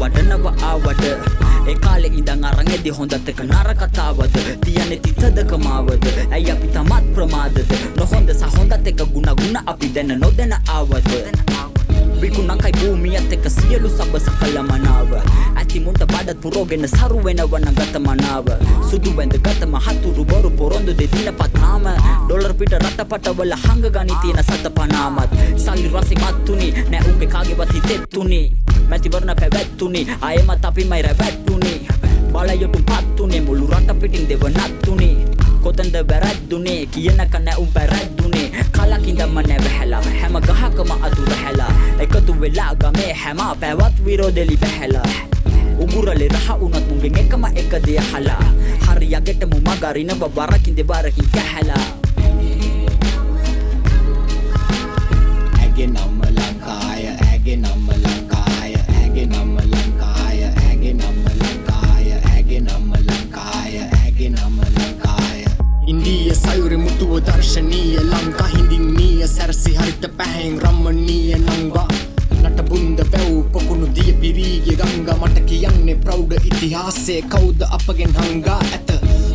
වඩනව ආවද ඒ කාලේ ඉඳන් අරන් එදි හොඳත් එක නරකතාවද තියන්නේ තිතද කමාවද ඇයි අපි තමත් ප්‍රමාදද නොහොඳ සහ හොඳත් එක ගුණ අපි දැන නොදැන ආවද විකුණකයි භූමියත් එක්ක සියලු සබ සකල මනාව ඇති මුන්ට බඩත් පුරෝගෙන සරු වෙනවන ගත මනාව සුදු වැඳ ගතම හතුරු බොරු පොරොන්දු දෙදින පතාම ඩොලර් පිට රටපටවල හංග ගනි තියෙන සත පනාමත් සල්ලි රසි මත්තුනි නෑ උඹේ කාගේවත් හිතෙත්තුනි මැතිවරණ පැවැත්තුනි ආයෙමත් අපිමයි රැවැට්ටුනි බලයොටුම් පත්තුනේ මුළු රට පිටින් දෙවනත්තුනි කොතන්ද වැරැද්දුනේ කියනක නෑ උන් පැරැද්දුනේ කලකින්දම නැවහැලා හැම ගහකම අතුර හැලා එකතු වෙලා ගමේ හැම පැවත් විරෝධෙලි බැහැලා උගුරලේ රහ උනත් මුගෙන් එකම එක දෙය හලා හරියගෙට මු මගරින බරකින් දෙබරකින් කැහැලා ඇගේ නම ලංකාය ඇගේ නම ලංකාය ඇගේ නම ලංකාය ඇගේ නම ලංකාය ඇගේ නම ලංකාය ඇගේ නම ලංකාය ඉන්දිය සයුරේ මුතුව දර්ශනීය ලංකා හිඳින්නීය සැරසි හරිත පැහැෙන් රම්මනීය නංවා නටබුන්ද වැව් පොකුණු දිය පිරීගේ ගංගා මට කියන්නේ ප්‍රෞඩ ඉතිහාසයේ කවුද අපගෙන් හංගා ඇත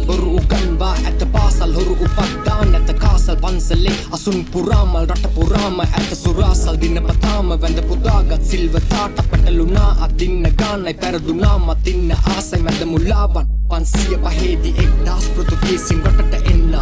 බොරු උගන්වා ඇත පාසල් හොරු උපද්දා නැත කාසල් පන්සලේ අසුන් පුරාමල් රට පුරාම ඇත සුරාසල් දිනපතාම වැඳ පුදාගත් සිල්වතාට පැටලුනා අදින්න ගානයි පැරදුනා මතින්න ආසයි මැද මුලාවන් 505 එක්දාස් පෘතුගීසින් රටට එන්න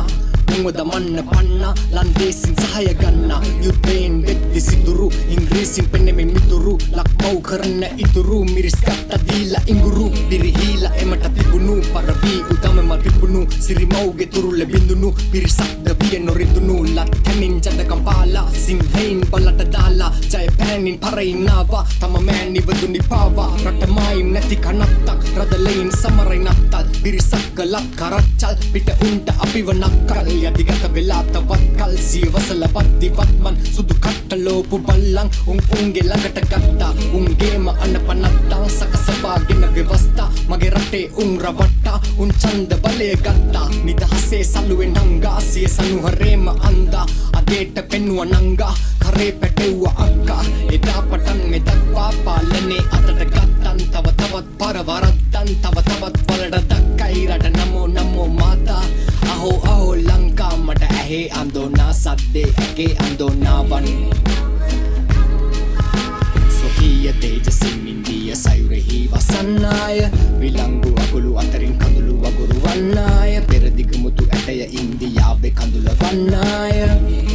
මුවද මන්න පන්න ලන්දේසින් සහය ගන්න යුද්ධයෙන් වෙද්දි සිදුරු ඉංග්‍රීසින් පෙනෙමින් මිතුරු ලක්මව් කරන්න ඉතුරු මිරිස් කට්ට දීලා ඉඟුරු පිරිහීලා එමට තිබුණු පරවී උදමම තිබුණු සිරිමව්ගේ තුරුල බිඳුණු පිරිසක්ද විය නොරිදුණු ලත්තමින් ජඩකම් පාලා සිංහයින් බලට දාලා ජයපෑනින් පරයින්නවා තම මෑන් නිවදුනි පාවා රටමයිම් නැති කනත්තක් රදලයින් සමරයි නත්තල් පිරිසක්ක ලක් කරච්චල් පිට උන්ට අපිව නක්කල් යදිගත වෙලා තවත් කල් සියවසල පත්තිවත්මන් සුදු කට්ටලෝපු බල්ලන් උන්ගේ ළඟට ගත්තා උන්ගේම අනපනත්තං සකසවාගෙන ව්‍යවස්ථා මගේ රටේ උන් රවට්ටා උන් ඡන්ද බලය ගත්තා නිදහසේ සලුවෙන් නංගා සිය සනුහරේම අන්දා අදේට පෙන්නුව නංගා කරේ පැටෙව්ව අක්කා එදා පටන් මෙදක්වා පාලනේ අතට ගත්තන් තව තවත් පරවරද්දන් තව තවත් වලට දක්කයි රට නමෝ නමෝ මාතා අහෝ අහෝ ලංකා මට ඇහේ අන්දෝනා සද්දේ ඇගේ අන්දෝනාවන් සොකීය තේජසින් ඉන්දිය සයුරෙහි වසන්නාය විලංගු අකුළු අතරින් කඳුළු වගුරු වන්නාය පෙරදිග මුතු ඇටය ඉන්දියාවේ කඳුල වන්නාය